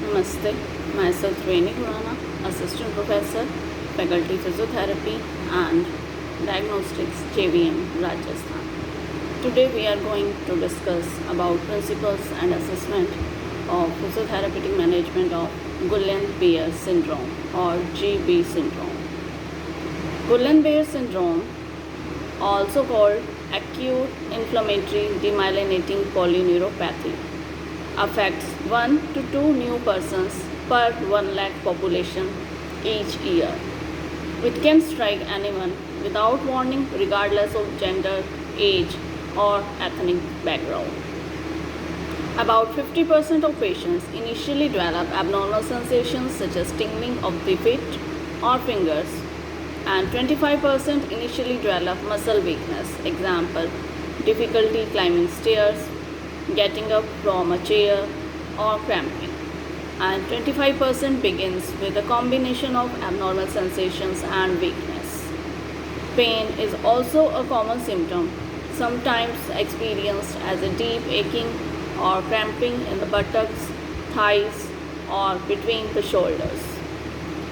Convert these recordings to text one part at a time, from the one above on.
Namaste. Myself Reni Khurana, Assistant Professor, Faculty Physiotherapy and Diagnostics, JVM, Rajasthan. Today we are going to discuss about principles and assessment of physiotherapeutic management of Guillain-Barré syndrome or GB syndrome. Guillain-Barré syndrome, also called acute inflammatory demyelinating polyneuropathy, affects 1 to 2 new persons per 1 lakh population each year. It can strike anyone without warning, regardless of gender, age, or ethnic background. About 50% of patients initially develop abnormal sensations such as tingling of the feet or fingers, and 25% initially develop muscle weakness, example, difficulty climbing stairs, getting up from a chair, or cramping. And 25% begins with a combination of abnormal sensations and weakness. Pain is also a common symptom, sometimes experienced as a deep aching or cramping in the buttocks, thighs, or between the shoulders.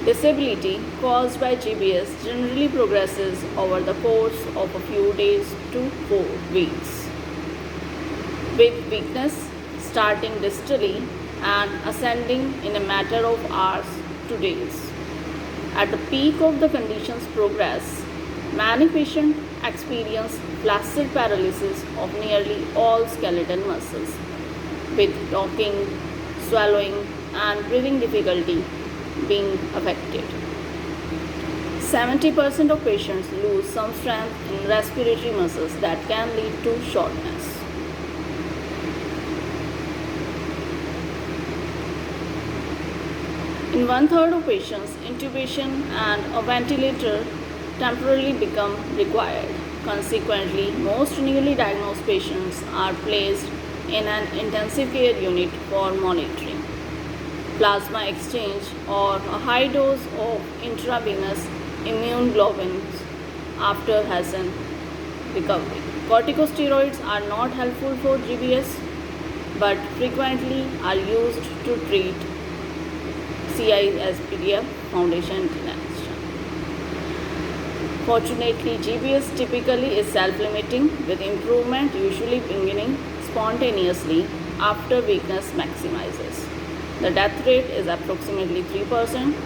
Disability caused by GBS generally progresses over the course of a few days to 4 weeks, with weakness starting distally and ascending in a matter of hours to days. At the peak of the condition's progress, many patients experience flaccid paralysis of nearly all skeletal muscles, with talking, swallowing, and breathing difficulty being affected. 70% of patients lose some strength in respiratory muscles that can lead to shortness. In 1/3 of patients, intubation and a ventilator temporarily become required. Consequently, most newly diagnosed patients are placed in an intensive care unit for monitoring. Plasma exchange or a high dose of intravenous immunoglobulins after Hassan recovery. Corticosteroids are not helpful for GBS but frequently are used to treat CISPDF foundation inflammation. Fortunately, GBS typically is self-limiting, with improvement usually beginning spontaneously after weakness maximizes. The death rate is approximately 3%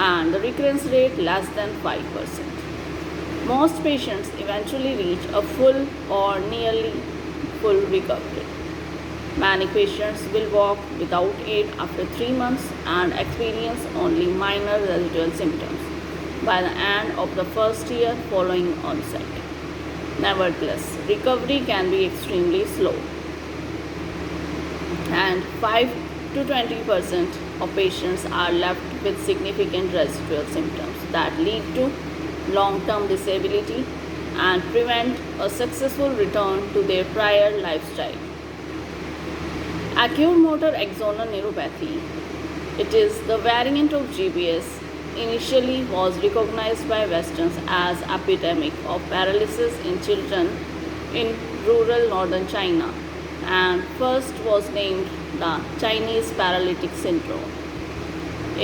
and the recurrence rate less than 5%. Most patients eventually reach a full or nearly full recovery. Many patients will walk without aid after 3 months and experience only minor residual symptoms by the end of the first year following onset. Nevertheless, recovery can be extremely slow, and 5 to 20% of patients are left with significant residual symptoms that lead to long-term disability and prevent a successful return to their prior lifestyle. Acute motor axonal neuropathy, it is the variant of GBS, initially was recognized by Westerns as epidemic of paralysis in children in rural northern China, and first was named the Chinese paralytic syndrome.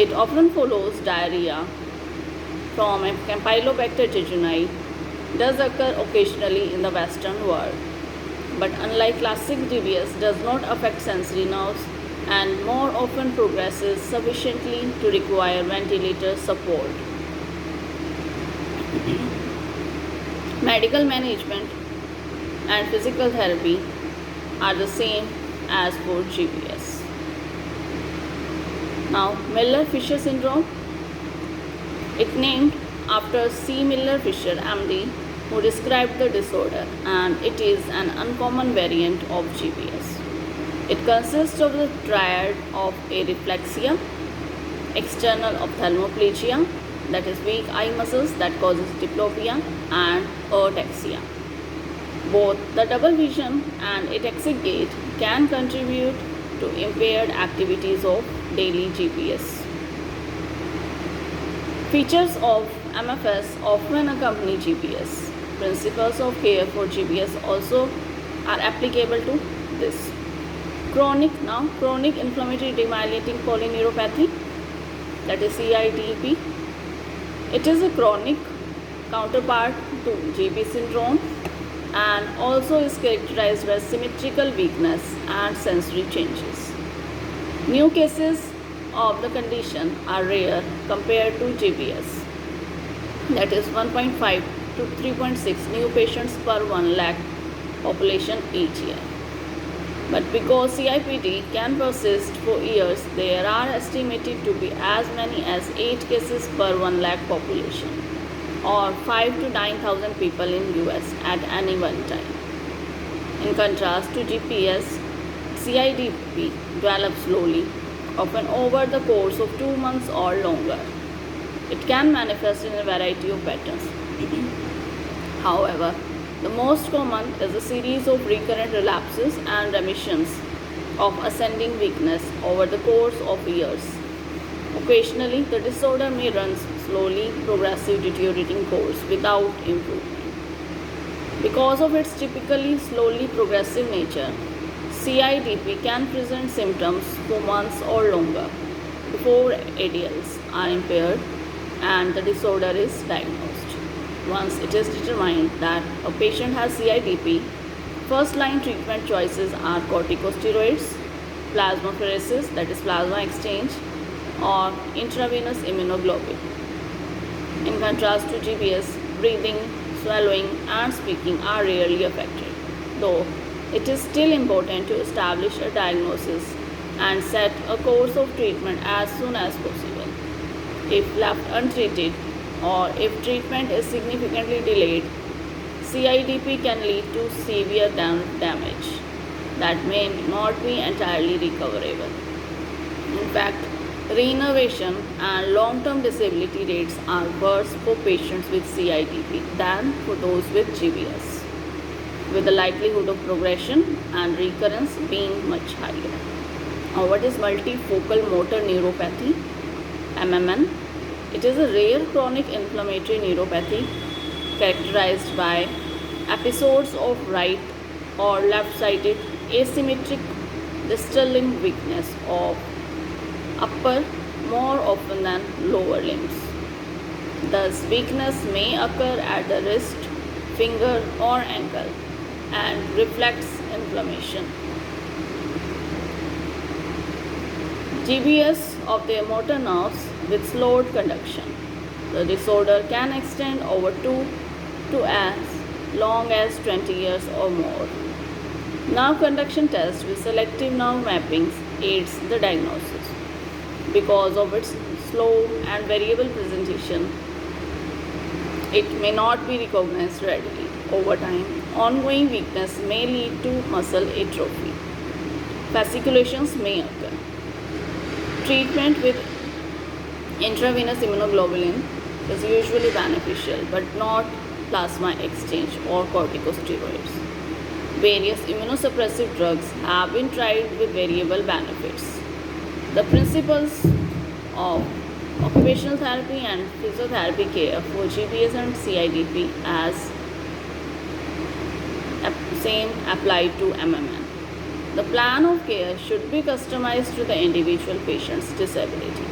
It often follows diarrhea from a Campylobacter jejuni, does occur occasionally in the Western world, but unlike classic GBS, does not affect sensory nerves and more often progresses sufficiently to require ventilator support. Medical management and physical therapy are the same as for GBS. Now, Miller-Fisher syndrome, it named after C. Miller-Fisher, MD, who described the disorder, and it is an uncommon variant of GBS. It consists of the triad of areflexia, external ophthalmoplegia, that is weak eye muscles that causes diplopia, and ataxia. Both the double vision and ataxic gait can contribute to impaired activities of daily GBS. Features of MFS often accompany GBS. Principles of care for GBS also are applicable to this. Chronic inflammatory demyelinating polyneuropathy, that is CIDP. It is a chronic counterpart to GB syndrome and also is characterized by symmetrical weakness and sensory changes. New cases of the condition are rare compared to GBS, that is 1.5 to 3.6 new patients per 1 lakh population each year. But because CIPD can persist for years, there are estimated to be as many as 8 cases per 1 lakh population, or 5 to 9,000 people in US at any one time. In contrast to GPS, CIDP develops slowly, often over the course of 2 months or longer. It can manifest in a variety of patterns. However, the most common is a series of recurrent relapses and remissions of ascending weakness over the course of years. Occasionally, the disorder may run slowly progressive deteriorating course without improvement. Because of its typically slowly progressive nature, CIDP can present symptoms for months or longer before ADLs are impaired and the disorder is diagnosed. Once it is determined that a patient has CIDP, first-line treatment choices are corticosteroids, plasmapheresis, that is plasma exchange, or intravenous immunoglobulin. In contrast to GBS, breathing, swallowing, and speaking are rarely affected, though it is still important to establish a diagnosis and set a course of treatment as soon as possible. If left untreated, or if treatment is significantly delayed, CIDP can lead to severe damage that may not be entirely recoverable. In fact, reinnervation and long-term disability rates are worse for patients with CIDP than for those with GBS, with the likelihood of progression and recurrence being much higher. Now, what is multifocal motor neuropathy, MMN? It is a rare chronic inflammatory neuropathy characterized by episodes of right or left-sided asymmetric distal limb weakness of upper more often than lower limbs. Thus, weakness may occur at the wrist, finger, or ankle and reflects inflammation. GBS of the motor nerves with slowed conduction. The disorder can extend over 2 to as long as 20 years or more. Nerve conduction test with selective nerve mappings aids the diagnosis. Because of its slow and variable presentation, it may not be recognized readily. Over time, ongoing weakness may lead to muscle atrophy. Fasciculations may occur. Treatment with intravenous immunoglobulin is usually beneficial but not plasma exchange or corticosteroids. Various immunosuppressive drugs have been tried with variable benefits. The principles of occupational therapy and physiotherapy care for GBS and CIDP as same apply to MMN. The plan of care should be customized to the individual patient's disability.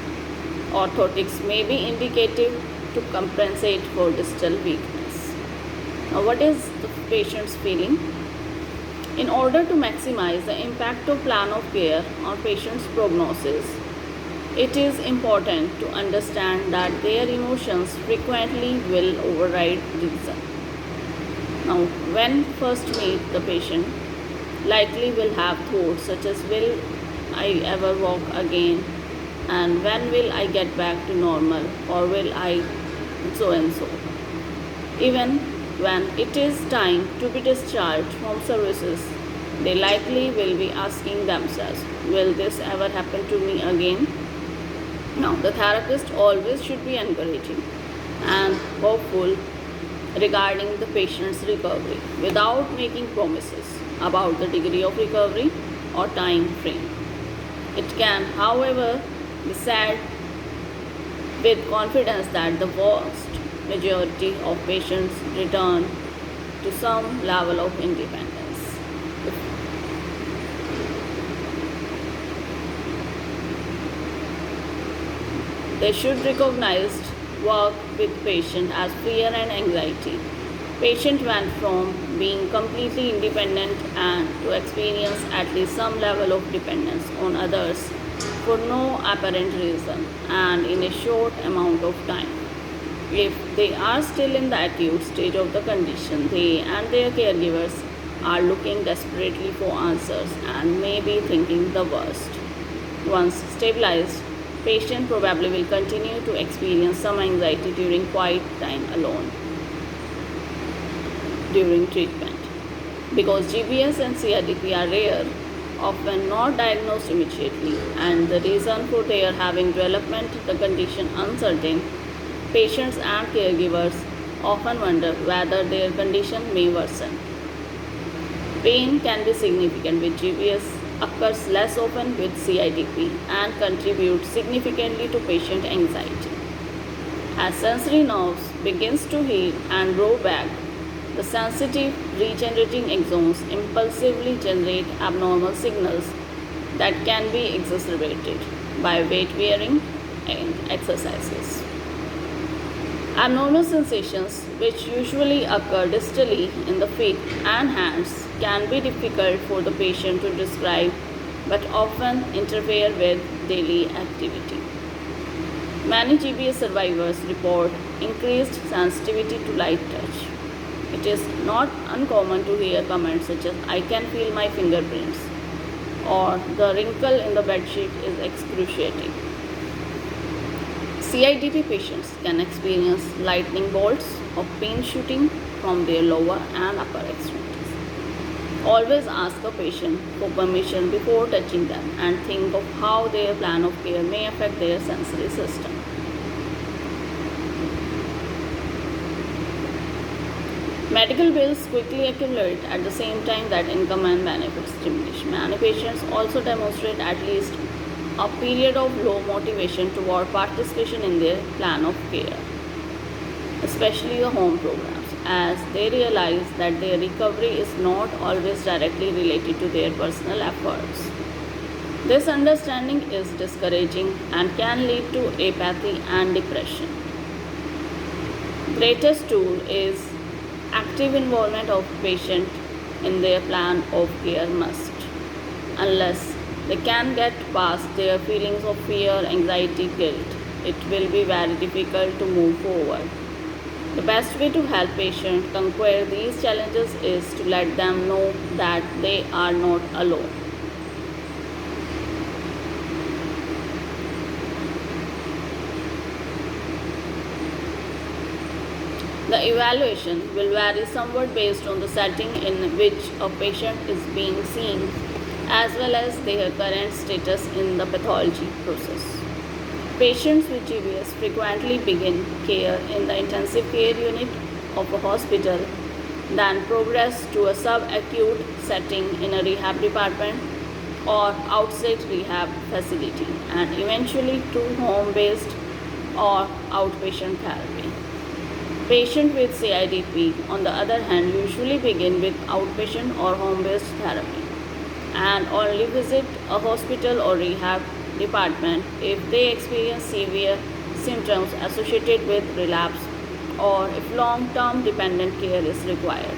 Orthotics may be indicative to compensate for distal weakness. Now, what is the patient's feeling? In order to maximize the impact of plan of care on patient's prognosis, it is important to understand that their emotions frequently will override reason. Now, when first meet the patient, likely will have thoughts such as, will I ever walk again, and when will I get back to normal, or will I so and so. Even when it is time to be discharged from services, they likely will be asking themselves, will this ever happen to me again? Now, the therapist always should be encouraging and hopeful regarding the patient's recovery without making promises about the degree of recovery or time frame. It can, however, be said with confidence that the vast majority of patients return to some level of independence. They should recognize work with patient as fear and anxiety. Patient went from being completely independent and to experience at least some level of dependence on others for no apparent reason and in a short amount of time. If they are still in the acute stage of the condition, they and their caregivers are looking desperately for answers and may be thinking the worst. Once stabilized, patient probably will continue to experience some anxiety during quiet time alone during treatment. Because GBS and CIDP are rare, often not diagnosed immediately, and the reason for their having development the condition uncertain, patients and caregivers often wonder whether their condition may worsen. Pain can be significant with GBS, occurs less often with CIDP, and contributes significantly to patient anxiety. As sensory nerves begins to heal and grow back, the sensitive regenerating axons impulsively generate abnormal signals that can be exacerbated by weight bearing and exercises. Abnormal sensations, which usually occur distally in the feet and hands, can be difficult for the patient to describe but often interfere with daily activity. Many GBS survivors report increased sensitivity to light touch. It is not uncommon to hear comments such as, "I can feel my fingerprints," or "the wrinkle in the bedsheet is excruciating." CIDP patients can experience lightning bolts of pain shooting from their lower and upper extremities. Always ask a patient for permission before touching them and think of how their plan of care may affect their sensory system. Medical bills quickly accumulate at the same time that income and benefits diminish. Many patients also demonstrate at least a period of low motivation toward participation in their plan of care, especially the home programs, as they realize that their recovery is not always directly related to their personal efforts. This understanding is discouraging and can lead to apathy and depression. Greatest tool is active involvement of patient in their plan of care must. Unless they can get past their feelings of fear, anxiety, guilt, it will be very difficult to move forward. The best way to help patients conquer these challenges is to let them know that they are not alone. The evaluation will vary somewhat based on the setting in which a patient is being seen, as well as their current status in the pathology process. Patients with GBS frequently begin care in the intensive care unit of a hospital, then progress to a subacute setting in a rehab department or outside rehab facility, and eventually to home-based or outpatient therapy. Patients with CIDP, on the other hand, usually begin with outpatient or home-based therapy and only visit a hospital or rehab department if they experience severe symptoms associated with relapse or if long-term dependent care is required.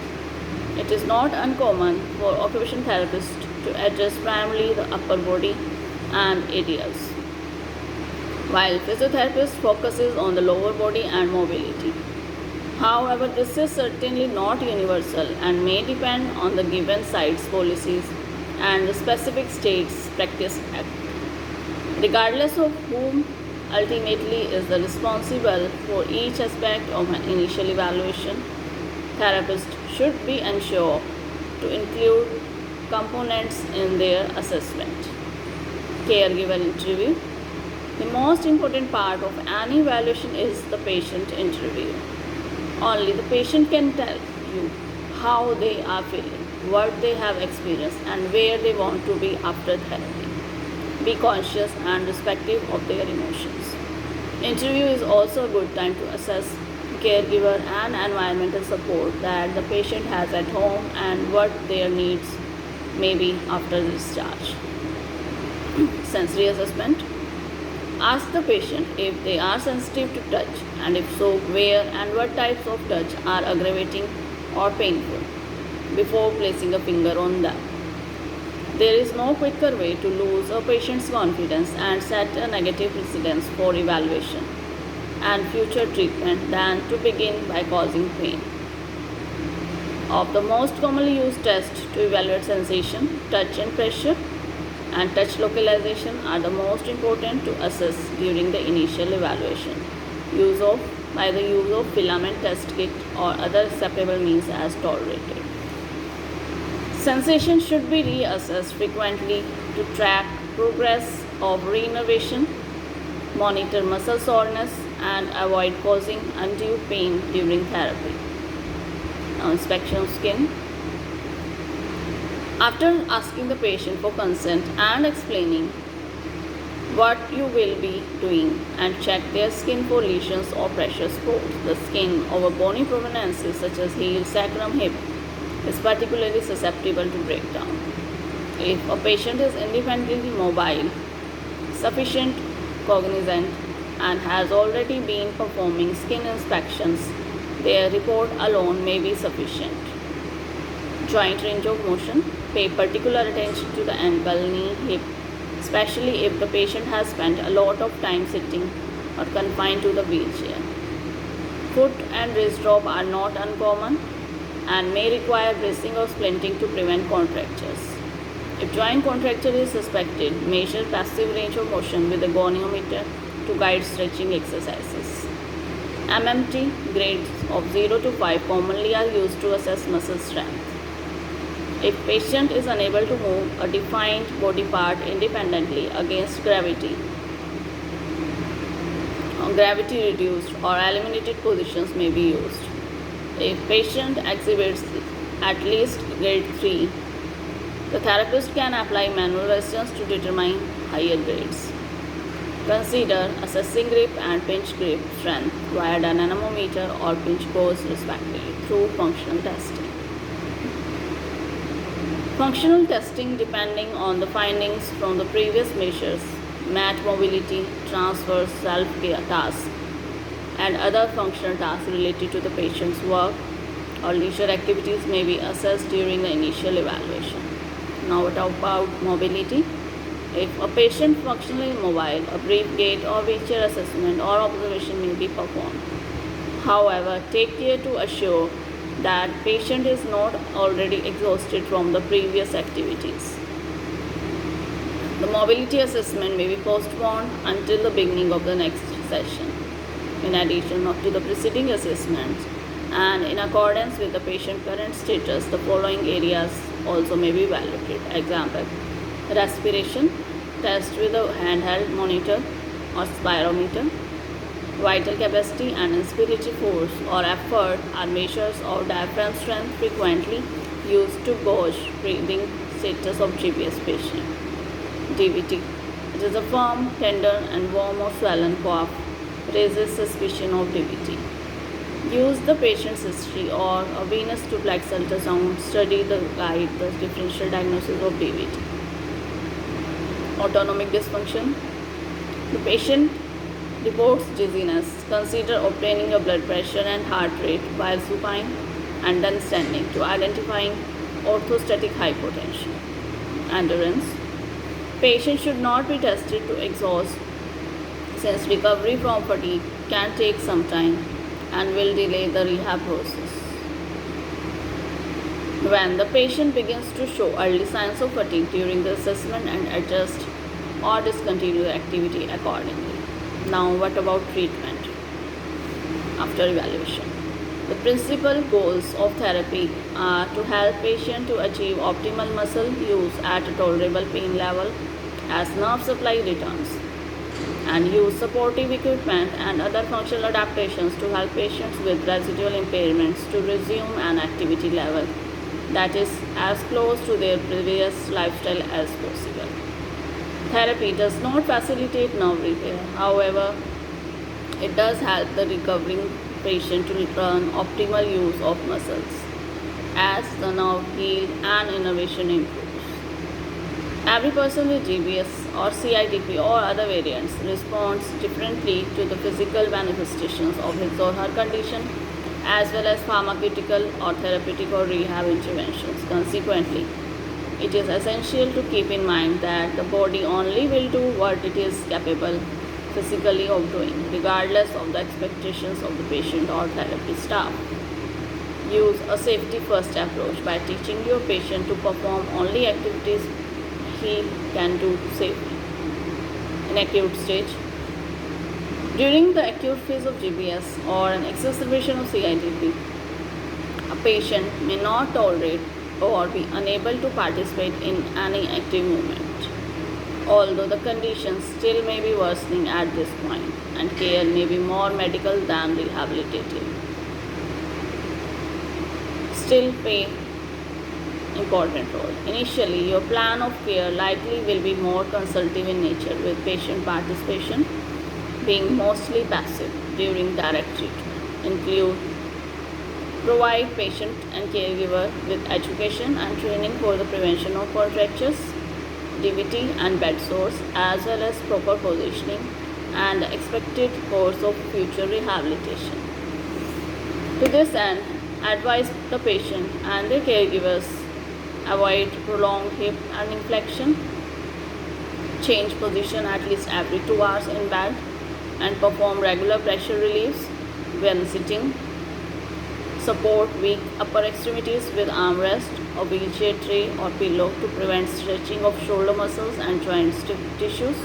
It is not uncommon for occupational therapists to address primarily the upper body and ADLs, while physiotherapist focuses on the lower body and mobility. However, this is certainly not universal and may depend on the given site's policies and the specific state's practice act. Regardless of whom ultimately is the responsible for each aspect of an initial evaluation, therapists should be ensured to include components in their assessment. Caregiver interview. The most important part of any evaluation is the patient interview. Only the patient can tell you how they are feeling, what they have experienced, and where they want to be after therapy. Be conscious and respectful of their emotions. Interview is also a good time to assess caregiver and environmental support that the patient has at home and what their needs may be after discharge. Sensory assessment. Ask the patient if they are sensitive to touch, and if so, where and what types of touch are aggravating or painful before placing a finger on them. There is no quicker way to lose a patient's confidence and set a negative precedence for evaluation and future treatment than to begin by causing pain. Of the most commonly used tests to evaluate sensation, touch and pressure and touch localization are the most important to assess during the initial evaluation. By the use of filament test kit or other acceptable means as tolerated. Sensation should be reassessed frequently to track progress of reinnervation, monitor muscle soreness, and avoid causing undue pain during therapy. Now, inspection of skin. After asking the patient for consent and explaining what you will be doing, and check their skin for lesions or pressure spots. The skin over bony prominences such as heel, sacrum, hip is particularly susceptible to breakdown. If a patient is independently mobile, sufficient cognizant, and has already been performing skin inspections, their report alone may be sufficient. Joint range of motion. Pay particular attention to the ankle, knee, hip, especially if the patient has spent a lot of time sitting or confined to the wheelchair. Foot and wrist drop are not uncommon and may require bracing or splinting to prevent contractures. If joint contracture is suspected, measure passive range of motion with a goniometer to guide stretching exercises. MMT grades of 0 to 5 commonly are used to assess muscle strength. If patient is unable to move a defined body part independently against gravity reduced or eliminated positions may be used. If patient exhibits at least grade 3, the therapist can apply manual resistance to determine higher grades. Consider assessing grip and pinch grip strength via dynamometer or pinch pose respectively through functional testing. Functional testing, depending on the findings from the previous measures, mat mobility, transfers, self-care tasks, and other functional tasks related to the patient's work or leisure activities may be assessed during the initial evaluation. Now, what about mobility? If a patient functionally mobile, a brief gait or wheelchair assessment or observation may be performed. However, take care to assure that patient is not already exhausted from the previous activities. The mobility assessment may be postponed until the beginning of the next session. In addition to the preceding assessments and in accordance with the patient current status, the following areas also may be evaluated. Example: respiration, test with a handheld monitor or spirometer. Vital capacity and inspiratory force or effort are measures of diaphragm strength frequently used to gauge breathing status of GBS patient. DVT. It is a firm, tender, and warm or swollen cough. Raises suspicion of DVT. Use the patient's history or a venous to plex ultrasound study to guide the differential diagnosis of DVT. Autonomic dysfunction. The patient reports dizziness. Consider obtaining a blood pressure and heart rate while supine and then standing to identifying orthostatic hypotension. Endurance. Patient should not be tested to exhaust since recovery from fatigue can take some time and will delay the rehab process. When the patient begins to show early signs of fatigue during the assessment and adjust or discontinue the activity accordingly. Now, what about treatment after evaluation? The principal goals of therapy are to help patient to achieve optimal muscle use at a tolerable pain level as nerve supply returns, and use supportive equipment and other functional adaptations to help patients with residual impairments to resume an activity level that is as close to their previous lifestyle as possible. Therapy does not facilitate nerve repair. However, it does help the recovering patient to return optimal use of muscles as the nerve heal and innervation improves. Every person with GBS or CIDP or other variants responds differently to the physical manifestations of his or her condition as well as pharmaceutical or therapeutic or rehab interventions. Consequently, it is essential to keep in mind that the body only will do what it is capable physically of doing, regardless of the expectations of the patient or therapy staff. Use a safety first approach by teaching your patient to perform only activities he can do safely. In acute stage, during the acute phase of GBS or an exacerbation of CIDP, a patient may not tolerate or be unable to participate in any active movement, although the condition still may be worsening at this point and care may be more medical than rehabilitative. Still play important role. Initially, your plan of care likely will be more consultative in nature, with patient participation being mostly passive during direct treatment. Include provide patient and caregiver with education and training for the prevention of contractures, DVT and bed sores, as well as proper positioning and expected course of future rehabilitation. To this end, advise the patient and their caregivers avoid prolonged hip and inflection, change position at least every 2 hours in bed, and perform regular pressure reliefs when sitting. Support weak upper extremities with armrest, a wheelchair tray or pillow to prevent stretching of shoulder muscles and joint tissues.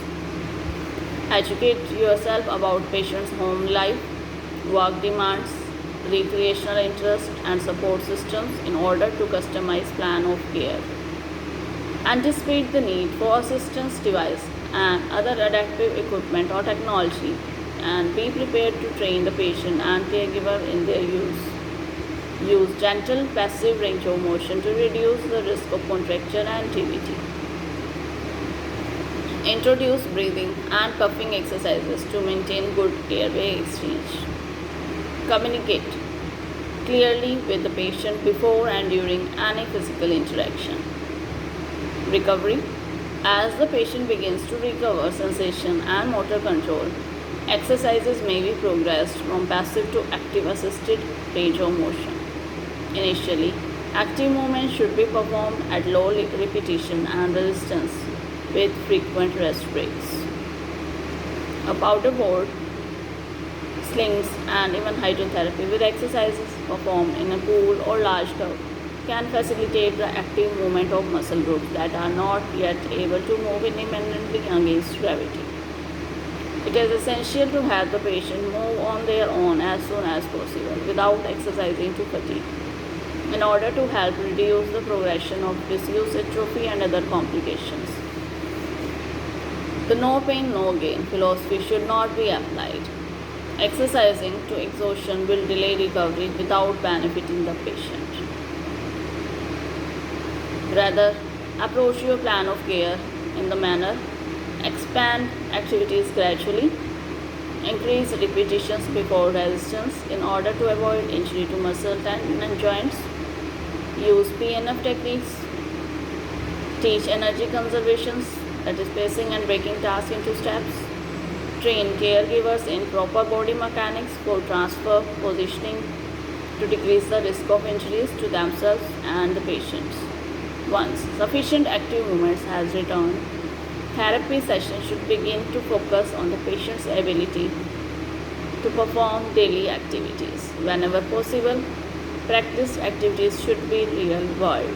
Educate yourself about patient's home life, work demands, recreational interests and support systems in order to customize plan of care. Anticipate the need for assistance device and other adaptive equipment or technology and be prepared to train the patient and caregiver in their use. Use gentle passive range of motion to reduce the risk of contracture and DVT. Introduce breathing and cupping exercises to maintain good airway exchange. Communicate clearly with the patient before and during any physical interaction. Recovery. As the patient begins to recover sensation and motor control, exercises may be progressed from passive to active assisted range of motion. Initially, active movement should be performed at low repetition and resistance with frequent rest breaks. A powder board, slings, and even hydrotherapy with exercises performed in a pool or large tub can facilitate the active movement of muscle groups that are not yet able to move independently against gravity. It is essential to have the patient move on their own as soon as possible without exercising to fatigue in order to help reduce the progression of disuse atrophy and other complications. The no pain, no gain philosophy should not be applied. Exercising to exhaustion will delay recovery without benefiting the patient. Rather, approach your plan of care in the manner: expand activities gradually, increase repetitions before resistance in order to avoid injury to muscle, tendon, and joints. Use PNF techniques. Teach energy conservations, that is pacing and breaking tasks into steps. Train caregivers in proper body mechanics for transfer positioning to decrease the risk of injuries to themselves and the patients. Once sufficient active movements has returned, therapy sessions should begin to focus on the patient's ability to perform daily activities. Whenever possible, practice activities should be real world.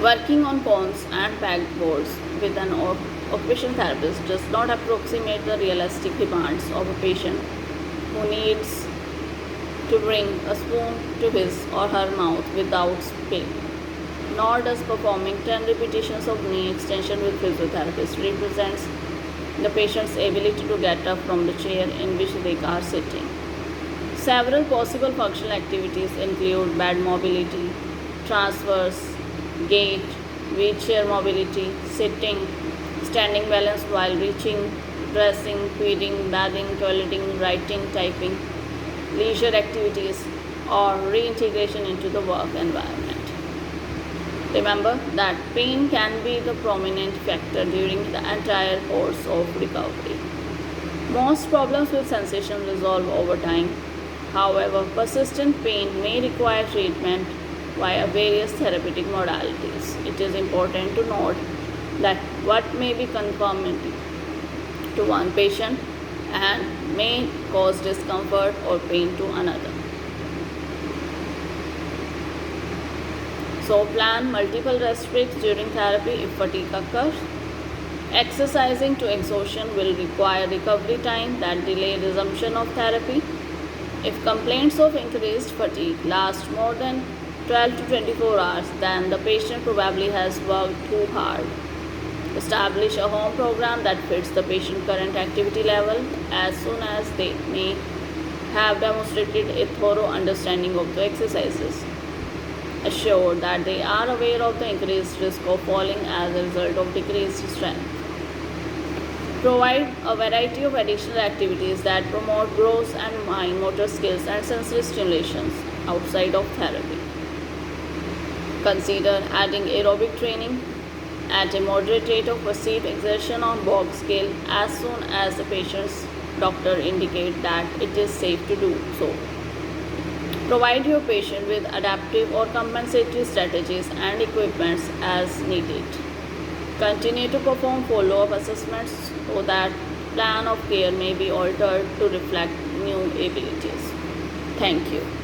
Working on cones and backboards with an occupational therapist does not approximate the realistic demands of a patient who needs to bring a spoon to his or her mouth without spill. Nor does performing 10 repetitions of knee extension with physiotherapist represents the patient's ability to get up from the chair in which they are sitting. Several possible functional activities include bed mobility, transfers, gait, wheelchair mobility, sitting, standing balance while reaching, dressing, feeding, bathing, toileting, writing, typing, leisure activities, or reintegration into the work environment. Remember that pain can be the prominent factor during the entire course of recovery. Most problems with sensation resolve over time. However, persistent pain may require treatment via various therapeutic modalities. It is important to note that what may be conforming to one patient and may cause discomfort or pain to another. So, plan multiple rest breaks during therapy if fatigue occurs. Exercising to exhaustion will require recovery time that delay resumption of therapy. If complaints of increased fatigue last more than 12 to 24 hours, then the patient probably has worked too hard. Establish a home program that fits the patient's current activity level as soon as they may have demonstrated a thorough understanding of the exercises. Assure that they are aware of the increased risk of falling as a result of decreased strength. Provide a variety of additional activities that promote growth and mind motor skills and sensory stimulations outside of therapy. Consider adding aerobic training at a moderate rate of perceived exertion on Borg scale as soon as the patient's doctor indicates that it is safe to do so. Provide your patient with adaptive or compensatory strategies and equipments as needed. Continue to perform follow-up assessments so that plan of care may be altered to reflect new abilities. Thank you.